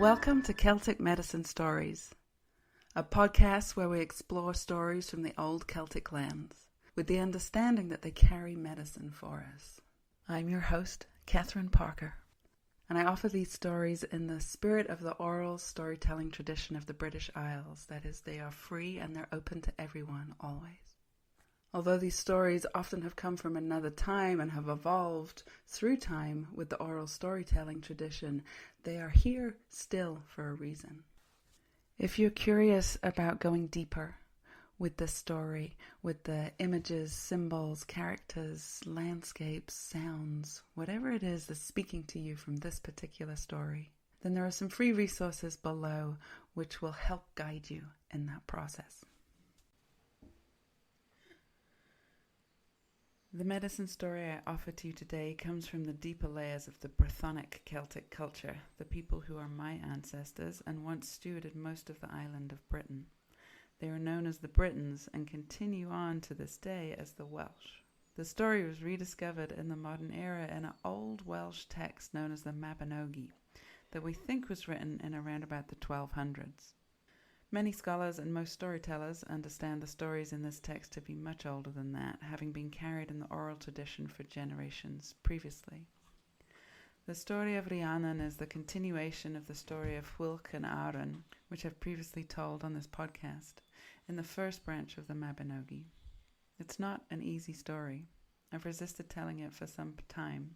Welcome to Celtic Medicine Stories, a podcast where we explore stories from the old Celtic lands, with the understanding that they carry medicine for us. I'm your host, Catherine Parker, and I offer these stories in the spirit of the oral storytelling tradition of the British Isles. That is, they are free and they're open to everyone, always. Although these stories often have come from another time and have evolved through time with the oral storytelling tradition, they are here still for a reason. If you're curious about going deeper with this story, with the images, symbols, characters, landscapes, sounds, whatever it is that's speaking to you from this particular story, then there are some free resources below which will help guide you in that process. The medicine story I offer to you today comes from the deeper layers of the Brythonic Celtic culture, the people who are my ancestors and once stewarded most of the island of Briton. They are known as the Britons and continue on to this day as the Welsh. The story was rediscovered in the modern era in an Old Welsh text known as the Mabinogi that we think was written in around about the 1200s. Many scholars and most storytellers understand the stories in this text to be much older than that, having been carried in the oral tradition for generations previously. The story of Rhiannon is the continuation of the story of Hwylch and Aaron, which I've previously told on this podcast, in the first branch of the Mabinogi. It's not an easy story. I've resisted telling it for some time,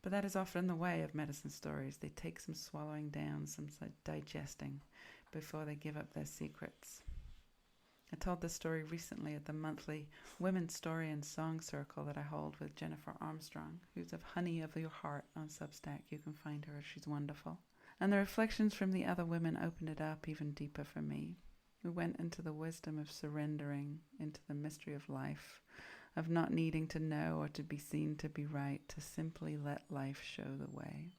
but that is often the way of medicine stories. They take some swallowing down, some digesting, before they give up their secrets. I told this story recently at the monthly Women's Story and Song Circle that I hold with Jennifer Armstrong, who's of Honey of Your Heart on Substack. You can find her, she's wonderful. And the reflections from the other women opened it up even deeper for me. We went into the wisdom of surrendering, into the mystery of life, of not needing to know or to be seen to be right, to simply let life show the way.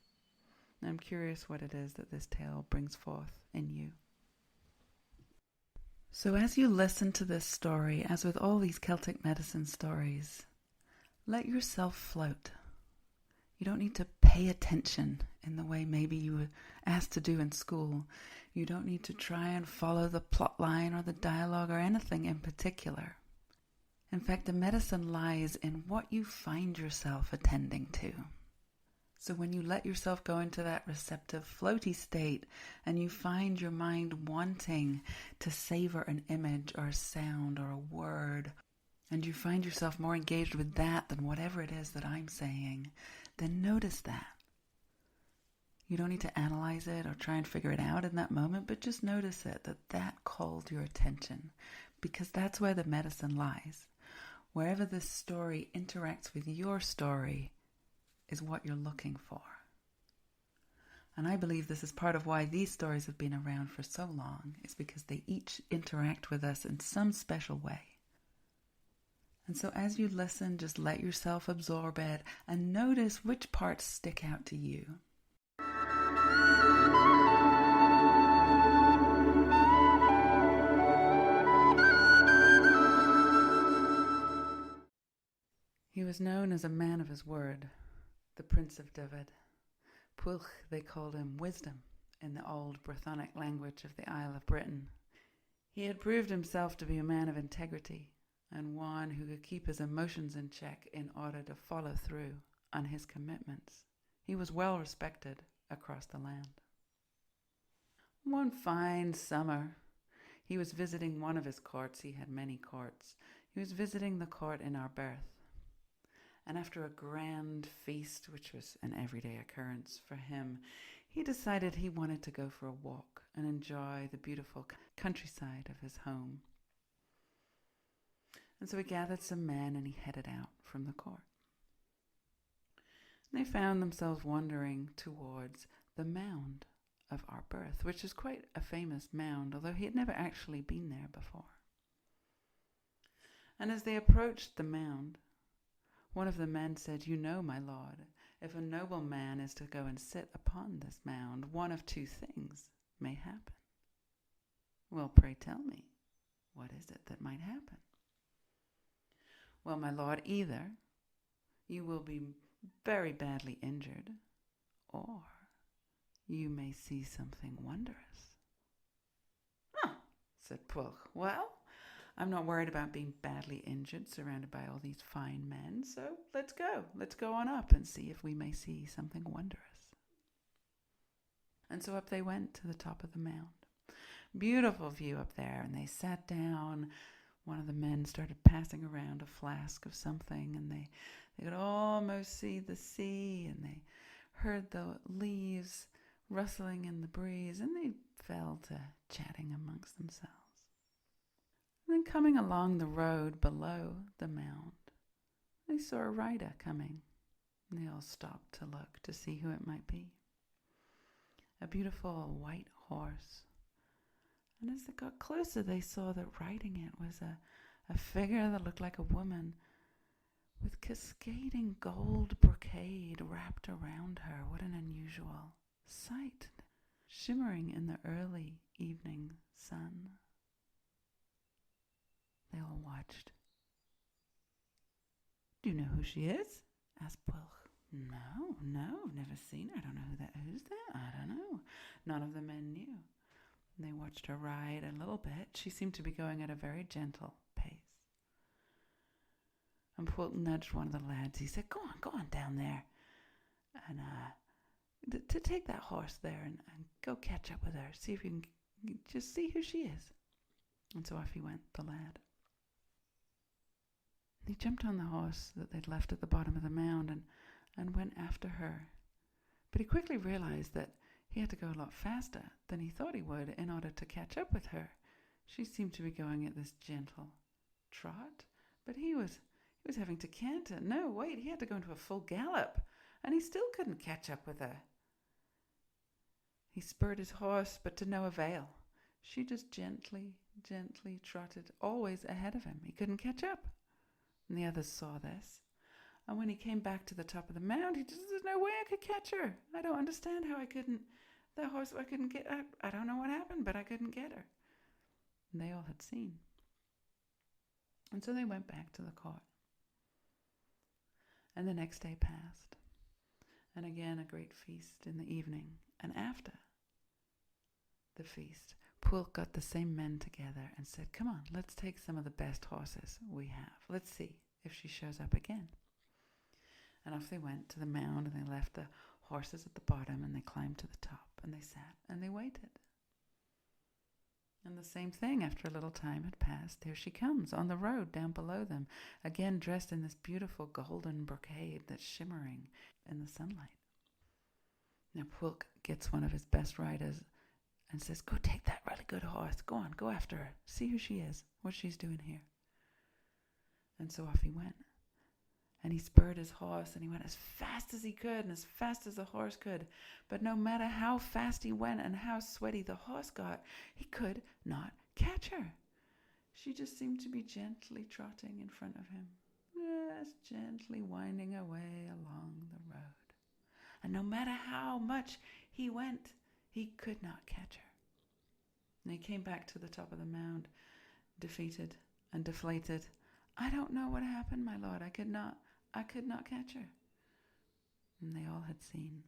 And I'm curious what it is that this tale brings forth in you. So as you listen to this story, as with all these Celtic medicine stories, let yourself float. You don't need to pay attention in the way maybe you were asked to do in school. You don't need to try and follow the plot line or the dialogue or anything in particular. In fact, the medicine lies in what you find yourself attending to. So when you let yourself go into that receptive, floaty state and you find your mind wanting to savor an image or a sound or a word, and you find yourself more engaged with that than whatever it is that I'm saying, then notice that. You don't need to analyze it or try and figure it out in that moment, but just notice it, that called your attention, because that's where the medicine lies. Wherever this story interacts with your story is what you're looking for. And I believe this is part of why these stories have been around for so long, is because they each interact with us in some special way. And so as you listen, just let yourself absorb it and notice which parts stick out to you. He was known as a man of his word, the Prince of Dyfed. Pwlch, they called him wisdom in the old Brythonic language of the Isle of Briton. He had proved himself to be a man of integrity and one who could keep his emotions in check in order to follow through on his commitments. He was well respected across the land. One fine summer, he was visiting one of his courts. He had many courts. He was visiting the court in Arbroath. And after a grand feast, which was an everyday occurrence for him, he decided he wanted to go for a walk and enjoy the beautiful countryside of his home. And so he gathered some men and he headed out from the court. And they found themselves wandering towards the mound of Arbroath, which is quite a famous mound, although he had never actually been there before. And as they approached the mound, one of the men said, "You know, my lord, if a noble man is to go and sit upon this mound, one of two things may happen." "Well, pray tell me, what is it that might happen?" "Well, my lord, either you will be very badly injured, or you may see something wondrous. Huh, said Pwlch. Well, I'm not worried about being badly injured surrounded by all these fine men, so let's go. Let's go on up and see if we may see something wondrous. And so up they went to the top of the mound. Beautiful view up there, and they sat down. One of the men started passing around a flask of something, and they could almost see the sea, and they heard the leaves rustling in the breeze, and they fell to chatting amongst themselves. And then coming along the road below the mound, they saw a rider coming. And they all stopped to look to see who it might be. A beautiful white horse. And as they got closer, they saw that riding it was a figure that looked like a woman with cascading gold brocade wrapped around her. What an unusual sight, shimmering in the early evening sun. They all watched. Do you know who she is? Asked Pwlch. No, never seen her. I don't know who's that? I don't know. None of the men knew. They watched her ride a little bit. She seemed to be going at a very gentle pace. And Pwlch nudged one of the lads. He said, go on down there. And to take that horse there and go catch up with her. See if you can just see who she is. And so off he went, the lad. He jumped on the horse that they'd left at the bottom of the mound and went after her. But he quickly realized that he had to go a lot faster than he thought he would in order to catch up with her. She seemed to be going at this gentle trot, but he was having to canter. No, wait, he had to go into a full gallop, and he still couldn't catch up with her. He spurred his horse, but to no avail. She just gently trotted always ahead of him. He couldn't catch up. And the others saw this. And when he came back to the top of the mound, there's no way I could catch her. I don't understand how I couldn't get, I don't know what happened, but I couldn't get her. And they all had seen. And so they went back to the court. And the next day passed. And again a great feast in the evening. And after the feast, Pwlch got the same men together and said, come on, let's take some of the best horses we have. Let's see if she shows up again. And off they went to the mound, and they left the horses at the bottom, and they climbed to the top, and they sat, and they waited. And the same thing, after a little time had passed, there she comes on the road down below them, again dressed in this beautiful golden brocade that's shimmering in the sunlight. Now Pwlch gets one of his best riders and says, go take that really good horse. Go on, go after her. See who she is, what she's doing here. And so off he went. And he spurred his horse, and he went as fast as he could and as fast as the horse could. But no matter how fast he went and how sweaty the horse got, he could not catch her. She just seemed to be gently trotting in front of him, just gently winding away along the road. And no matter how much he went, he could not catch her. And he came back to the top of the mound, defeated and deflated. I don't know what happened, my lord. I could not catch her. And they all had seen.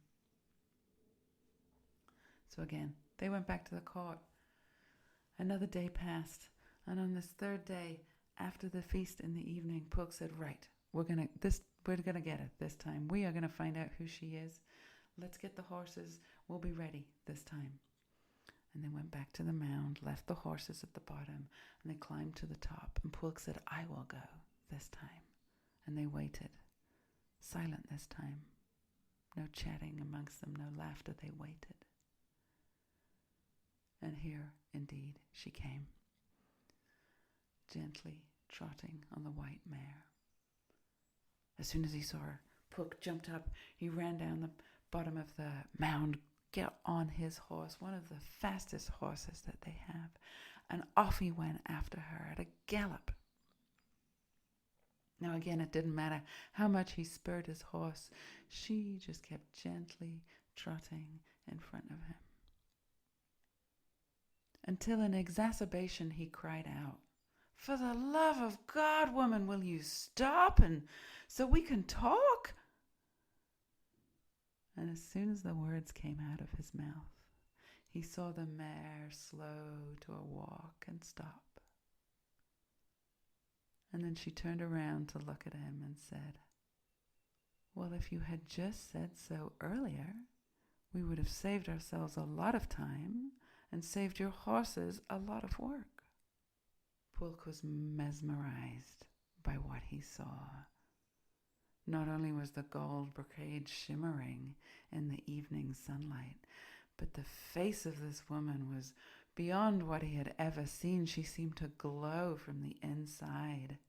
So again, they went back to the court. Another day passed, and on this third day, after the feast in the evening, Pwlch said, right, we're gonna get it this time. We are gonna find out who she is. Let's get the horses. We'll be ready this time. And they went back to the mound, left the horses at the bottom, and they climbed to the top. And Pwlch said, I will go this time. And they waited, silent this time. No chatting amongst them, no laughter. They waited. And here, indeed, she came, gently trotting on the white mare. As soon as he saw her, Pwlch jumped up. He ran down the bottom of the mound, get on his horse, one of the fastest horses that they have, and off he went after her at a gallop. Now again, it didn't matter how much he spurred his horse. She just kept gently trotting in front of him. Until in exacerbation he cried out, for the love of God, woman, will you stop and so we can talk? And as soon as the words came out of his mouth, he saw the mare slow to a walk and stop. And then she turned around to look at him and said, "Well, if you had just said so earlier, we would have saved ourselves a lot of time and saved your horses a lot of work." Pwyll was mesmerized by what he saw. Not only was the gold brocade shimmering in the evening sunlight, but the face of this woman was beyond what he had ever seen. She seemed to glow from the inside.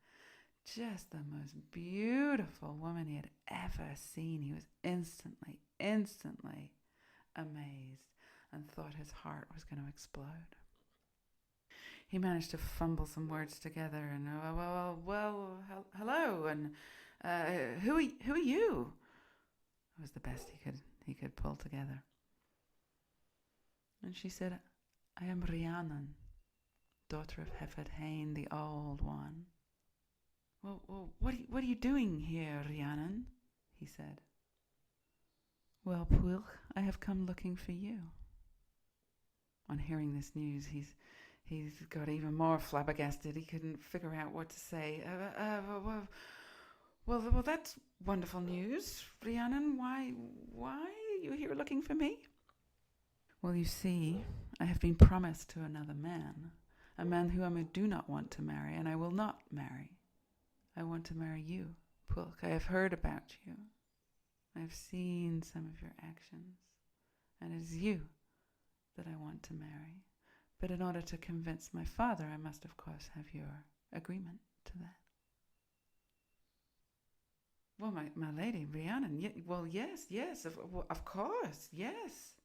Just the most beautiful woman he had ever seen. He was instantly amazed and thought his heart was going to explode. He managed to fumble some words together and, hello, and who are you? It was the best he could pull together. And she said, "I am Rhiannon, daughter of Hefed Hain, the Old One." Well, what are you doing here, Rhiannon?" he said. "Well, Pwyll, I have come looking for you." On hearing this news, he's got even more flabbergasted. He couldn't figure out what to say. Well, that's wonderful news, Rhiannon. Why are you here looking for me? "Well, you see, I have been promised to another man, a man whom I do not want to marry, and I will not marry. I want to marry you, Pwyll. I have heard about you. I have seen some of your actions, and it is you that I want to marry. But in order to convince my father, I must, of course, have your agreement to that." "Well, my lady, Rhiannon, yes, of course, yes."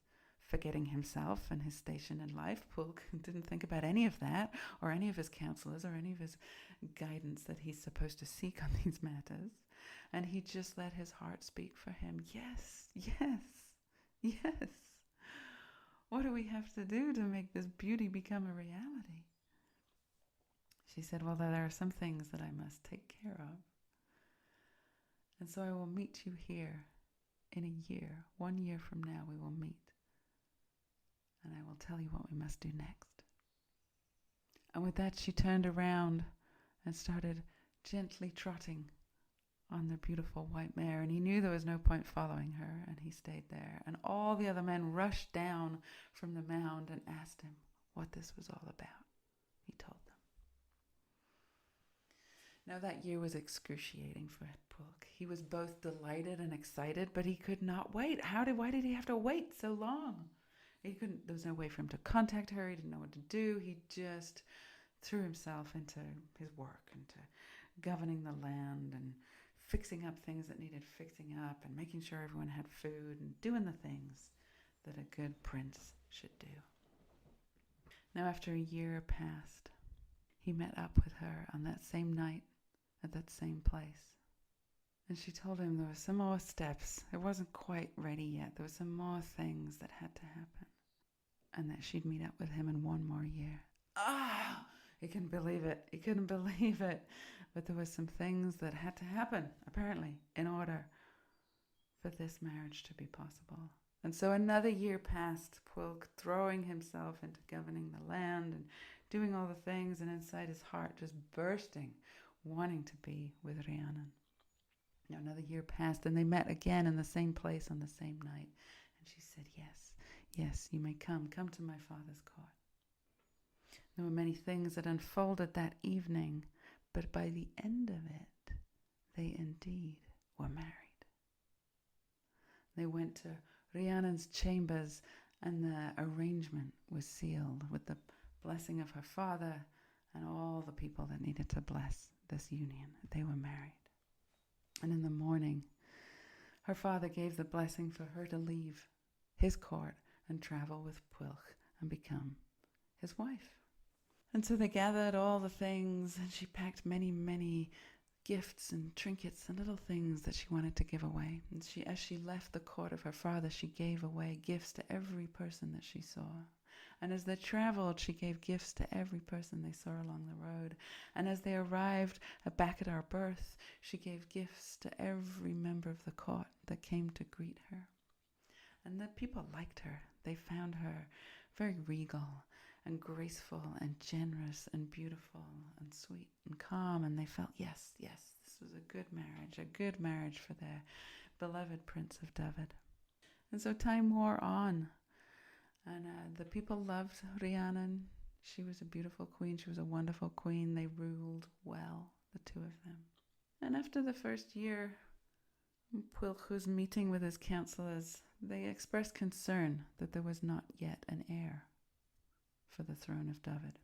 Forgetting himself and his station in life, Pwyll didn't think about any of that, or any of his counselors, or any of his guidance that he's supposed to seek on these matters. And he just let his heart speak for him. Yes. What do we have to do to make this beauty become a reality? She said, "Well, there are some things that I must take care of. And so I will meet you here in a year. 1 year from now we will meet. And I will tell you what we must do next." And with that, she turned around and started gently trotting on the beautiful white mare. And he knew there was no point following her, and he stayed there. And all the other men rushed down from the mound and asked him what this was all about. He told them. Now that year was excruciating for Pwyll. He was both delighted and excited, but he could not wait. Why did he have to wait so long? There was no way for him to contact her. He didn't know what to do. He just threw himself into his work, into governing the land and fixing up things that needed fixing up and making sure everyone had food and doing the things that a good prince should do. Now, after a year passed, he met up with her on that same night at that same place. And she told him there were some more steps. It wasn't quite ready yet. There were some more things that had to happen. And that she'd meet up with him in 1 more year. He couldn't believe it. But there were some things that had to happen, apparently, in order for this marriage to be possible. And so another year passed, Pwyll throwing himself into governing the land and doing all the things, and inside his heart just bursting, wanting to be with Rhiannon. Now another year passed, and they met again in the same place on the same night. And she said, yes, you may come to my father's court. There were many things that unfolded that evening, but by the end of it, they indeed were married. They went to Rhiannon's chambers, and the arrangement was sealed with the blessing of her father and all the people that needed to bless this union. They were married. And in the morning, her father gave the blessing for her to leave his court and travel with Pwyll and become his wife. And so they gathered all the things, and she packed many, many gifts and trinkets and little things that she wanted to give away. And as she left the court of her father, she gave away gifts to every person that she saw. And as they traveled, she gave gifts to every person they saw along the road. And as they arrived back at our birth, she gave gifts to every member of the court that came to greet her. And the people liked her. They found her very regal and graceful and generous and beautiful and sweet and calm. And they felt, yes, this was a good marriage for their beloved Prince of David. And so time wore on. And the people loved Rhiannon. She was a beautiful queen. She was a wonderful queen. They ruled well, the two of them. And after the first year, Pwlch was meeting with his counselors. They expressed concern that there was not yet an heir for the throne of David.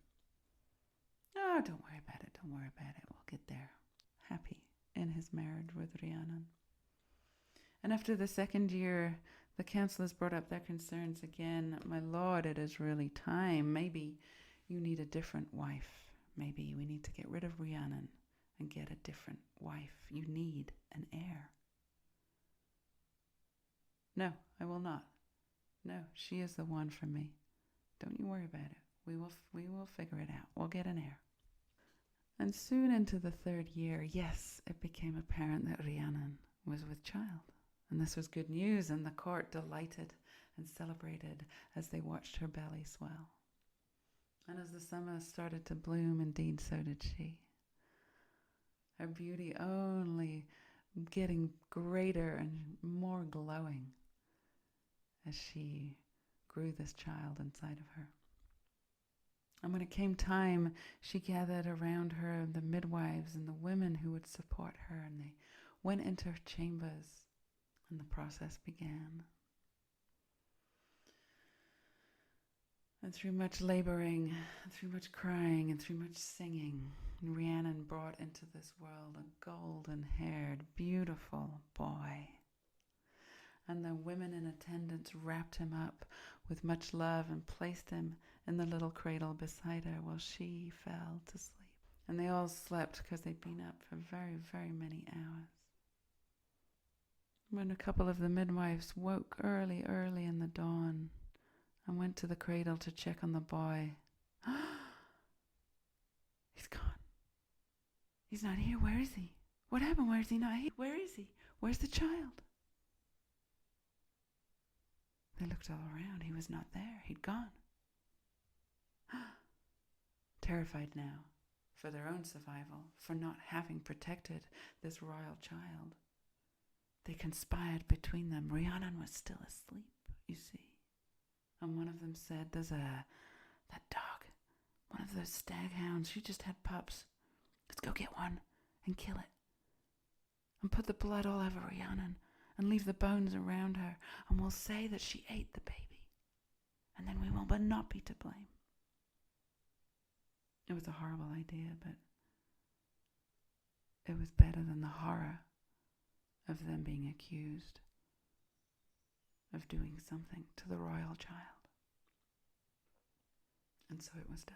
Oh, don't worry about it. We'll get there. Happy in his marriage with Rhiannon. And after the second year, the councillors brought up their concerns again. My lord, it is really time. Maybe you need a different wife. Maybe we need to get rid of Rhiannon and get a different wife. You need an heir. No, I will not. No, she is the one for me. Don't you worry about it. We will figure it out. We'll get an heir. And soon into the third year, yes, it became apparent that Rhiannon was with child. And this was good news, and the court delighted and celebrated as they watched her belly swell. And as the summer started to bloom, indeed, so did she. Her beauty only getting greater and more glowing as she grew this child inside of her. And when it came time, she gathered around her the midwives and the women who would support her, and they went into her chambers, and the process began. And through much laboring, through much crying, and through much singing, Rhiannon brought into this world a golden-haired, beautiful boy. And the women in attendance wrapped him up with much love and placed him in the little cradle beside her while she fell to sleep. And they all slept because they'd been up for very, very many hours. When a couple of the midwives woke early in the dawn and went to the cradle to check on the boy, he's gone. He's not here. Where is he? What happened? Where is he not here? Where is he? Where's the child? They looked all around. He was not there. He'd gone. Terrified now for their own survival, for not having protected this royal child, they conspired between them. Rhiannon was still asleep, you see. And one of them said, that dog, one of those stag hounds, she just had pups. Let's go get one and kill it. And put the blood all over Rhiannon and leave the bones around her, and we'll say that she ate the baby. And then we will but not be to blame. It was a horrible idea, but it was better than the horror of them being accused of doing something to the royal child. And so it was done.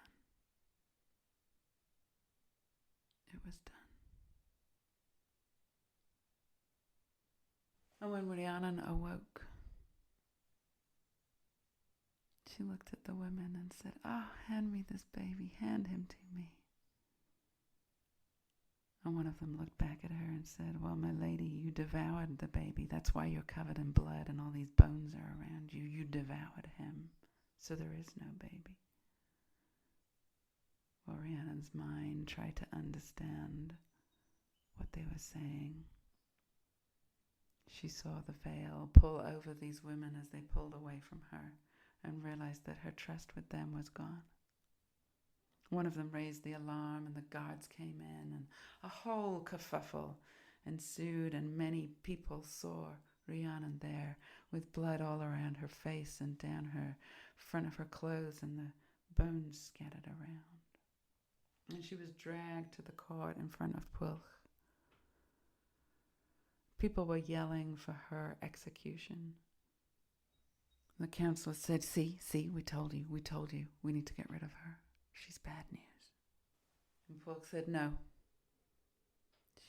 It was done. And when Rhiannon awoke, she looked at the women and said, hand me this baby, hand him to me. And one of them looked back at her and said, well, my lady, you devoured the baby. That's why you're covered in blood and all these bones are around you. You devoured him, so there is no baby. Well, Rhiannon's mind tried to understand what they were saying. She saw the veil pull over these women as they pulled away from her and realized that her trust with them was gone. One of them raised the alarm and the guards came in and a whole kerfuffle ensued, and many people saw Rhiannon there with blood all around her face and down her front of her clothes and the bones scattered around. And she was dragged to the court in front of Pwlch. People were yelling for her execution. The councillor said, see, we told you, we need to get rid of her. She's bad news. And Pwlch said, no,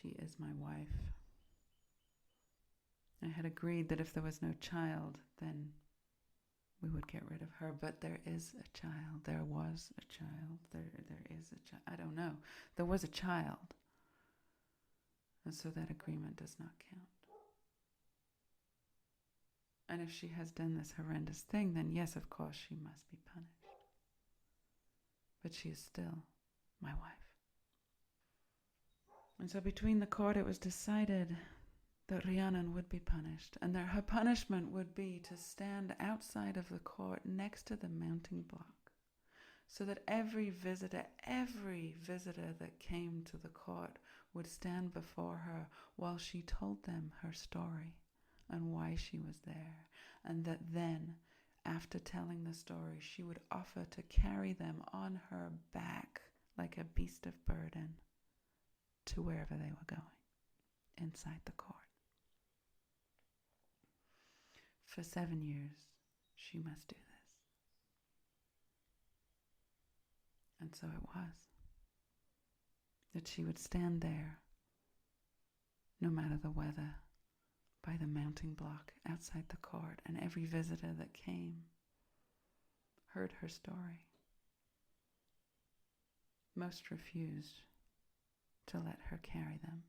she is my wife. I had agreed that if there was no child, then we would get rid of her. But there is a child. There was a child. There is a child. I don't know. There was a child. And so that agreement does not count. And if she has done this horrendous thing, then yes, of course, she must be punished. But she is still my wife. And so between the court, it was decided that Rhiannon would be punished, and that her punishment would be to stand outside of the court next to the mounting block, so that every visitor that came to the court would stand before her while she told them her story and why she was there, and that then, after telling the story, she would offer to carry them on her back like a beast of burden to wherever they were going, inside the court. For 7 years, she must do this. And so it was that she would stand there, no matter the weather, by the mounting block outside the court, and every visitor that came heard her story. Most refused to let her carry them.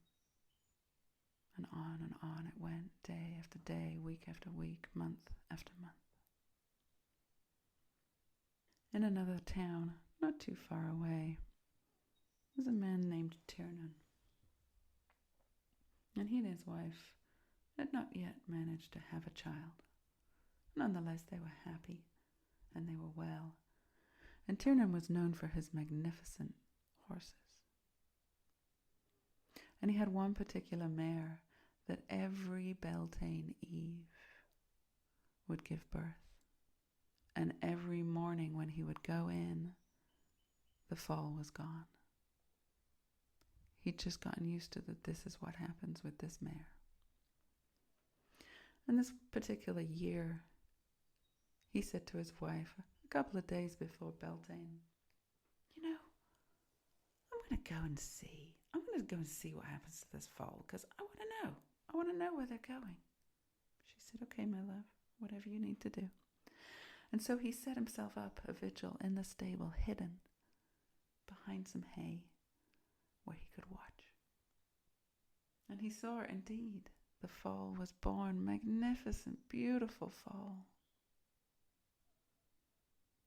And on it went, day after day, week after week, month after month. In another town, not too far away, was a man named Tiernan. And he and his wife had not yet managed to have a child. Nonetheless, they were happy, and they were well. And Tiernan was known for his magnificent horses. And he had one particular mare that every Beltane Eve would give birth. And every morning when he would go in, the foal was gone. He'd just gotten used to that this is what happens with this mare. And this particular year, he said to his wife a couple of days before Beltane, I'm going to go and see. I'm going to go and see what happens to this foal, because I want to know. I want to know where they're going. She said, okay, my love, whatever you need to do. And so he set himself up a vigil in the stable, hidden behind some hay, where he could watch. And he saw, indeed, the foal was born, magnificent, beautiful foal.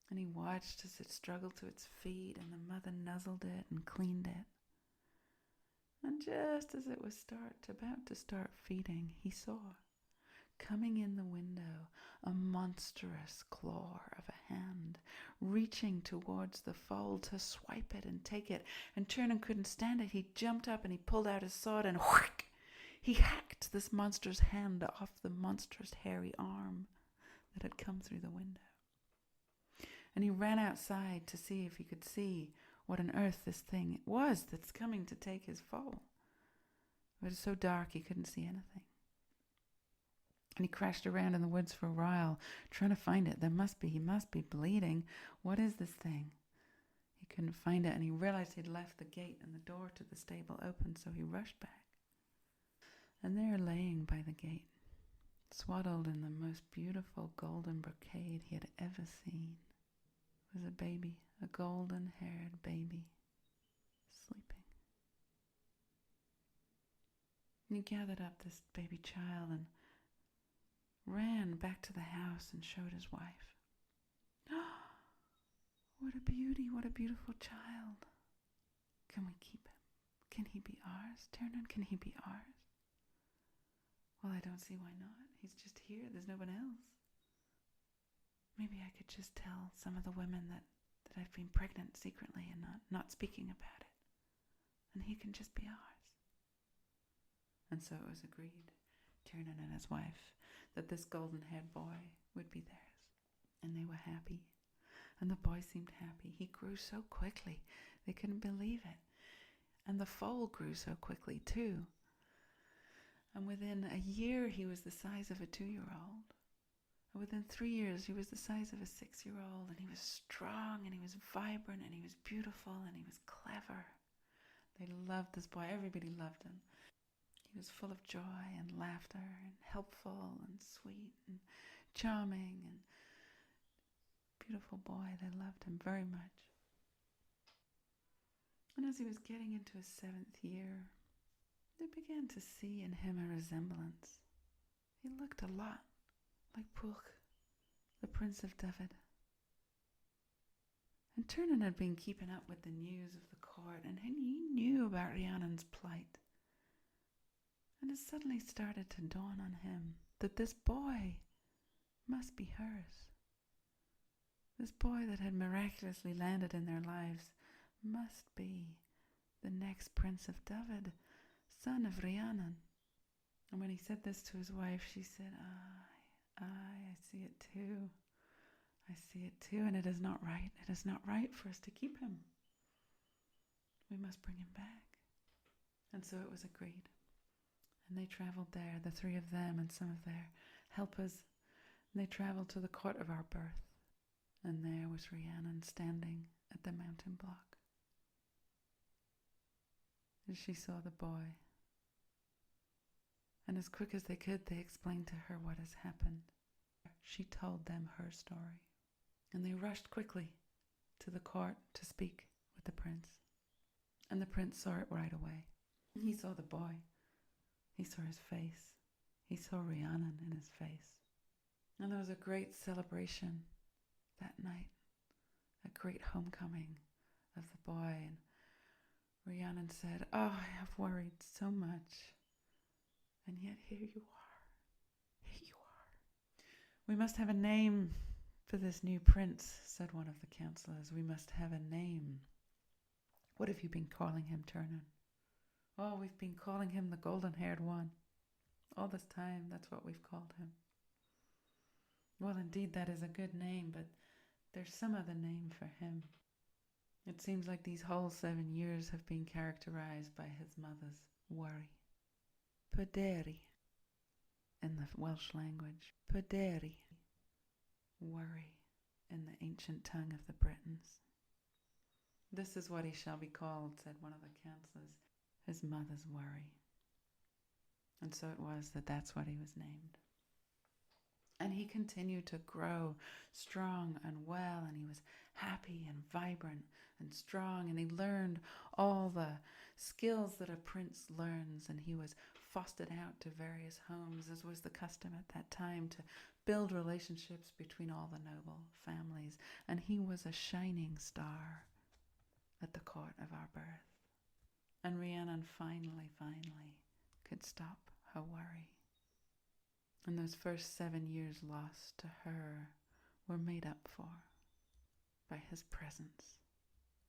And he watched as it struggled to its feet, and the mother nuzzled it and cleaned it. And just as it was about to start feeding, he saw, coming in the window, a monstrous claw of a hand, reaching towards the foal to swipe it and take it. And Tiernan couldn't stand it. He jumped up and he pulled out his sword, and whack! He hacked this monster's hand off the monstrous hairy arm that had come through the window. And he ran outside to see if he could see what on earth this thing was that's coming to take his foal. It was so dark he couldn't see anything. And he crashed around in the woods for a while, trying to find it. He must be bleeding. What is this thing? He couldn't find it, and he realized he'd left the gate and the door to the stable open, so he rushed back. And there, laying by the gate, swaddled in the most beautiful golden brocade he had ever seen, was a baby, a golden-haired baby, sleeping. And he gathered up this baby child and ran back to the house and showed his wife. Oh, what a beauty, what a beautiful child. Can we keep him? Can he be ours? Tiernan, can he be ours? Well, I don't see why not. He's just here. There's no one else. Maybe I could just tell some of the women that I've been pregnant secretly and not speaking about it. And he can just be ours. And so it was agreed, Tiernan and his wife, that this golden-haired boy would be theirs. And they were happy. And the boy seemed happy. He grew so quickly. They couldn't believe it. And the foal grew so quickly too. And within a year, he was the size of a 2-year-old. And within 3 years, he was the size of a 6-year-old. And he was strong, and he was vibrant, and he was beautiful, and he was clever. They loved this boy. Everybody loved him. He was full of joy and laughter and helpful and sweet and charming and beautiful boy. They loved him very much. And as he was getting into his 7th year, they began to see in him a resemblance. He looked a lot like Pulch, the Prince of Dyfed. And Tiernan had been keeping up with the news of the court, and he knew about Rhiannon's plight. And it suddenly started to dawn on him that this boy must be hers. This boy that had miraculously landed in their lives must be the next Prince of Dyfed, son of Rhiannon. And when he said this to his wife, she said, I see it too. I see it too, and it is not right. It is not right for us to keep him. We must bring him back. And so it was agreed. And they travelled there, the three of them and some of their helpers. And they travelled to the court of our birth. And there was Rhiannon standing at the mountain block. And she saw the boy. And as quick as they could, they explained to her what has happened. She told them her story. And they rushed quickly to the court to speak with the prince. And the prince saw it right away. He saw the boy. He saw his face. He saw Rhiannon in his face. And there was a great celebration that night. A great homecoming of the boy. And Rhiannon said, "Oh, I have worried so much. And yet here you are. Here you are." "We must have a name for this new prince," said one of the councillors. "We must have a name." "What have you been calling him, Tiernan?" "Oh, we've been calling him the golden-haired one. All this time, that's what we've called him." "Well, indeed, that is a good name, but there's some other name for him. It seems like these whole 7 years have been characterized by his mother's worry. Pyderi, in the Welsh language. Pyderi, worry, in the ancient tongue of the Britons. "This is what he shall be called," said one of the councillors, "his mother's worry." And so it was that that's what he was named. And he continued to grow strong and well, and he was happy and vibrant and strong, and he learned all the skills that a prince learns, and he was fostered out to various homes, as was the custom at that time, to build relationships between all the noble families, and he was a shining star at the court of our birth. And Rhiannon finally could stop her worry. And those first 7 years lost to her were made up for by his presence,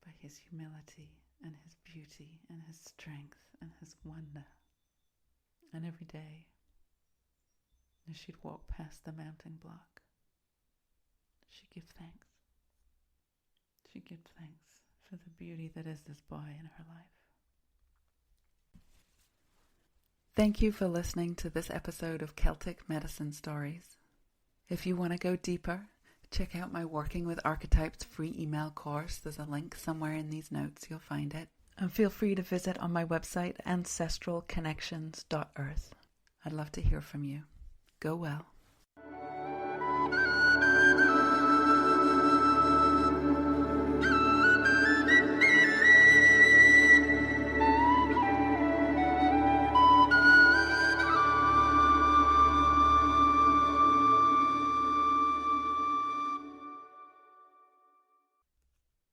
by his humility and his beauty and his strength and his wonder. And every day, as she'd walk past the mountain block, she'd give thanks. She'd give thanks for the beauty that is this boy in her life. Thank you for listening to this episode of Celtic Medicine Stories. If you want to go deeper, check out my Working with Archetypes free email course. There's a link somewhere in these notes. You'll find it. And feel free to visit on my website, ancestralconnections.earth. I'd love to hear from you. Go well.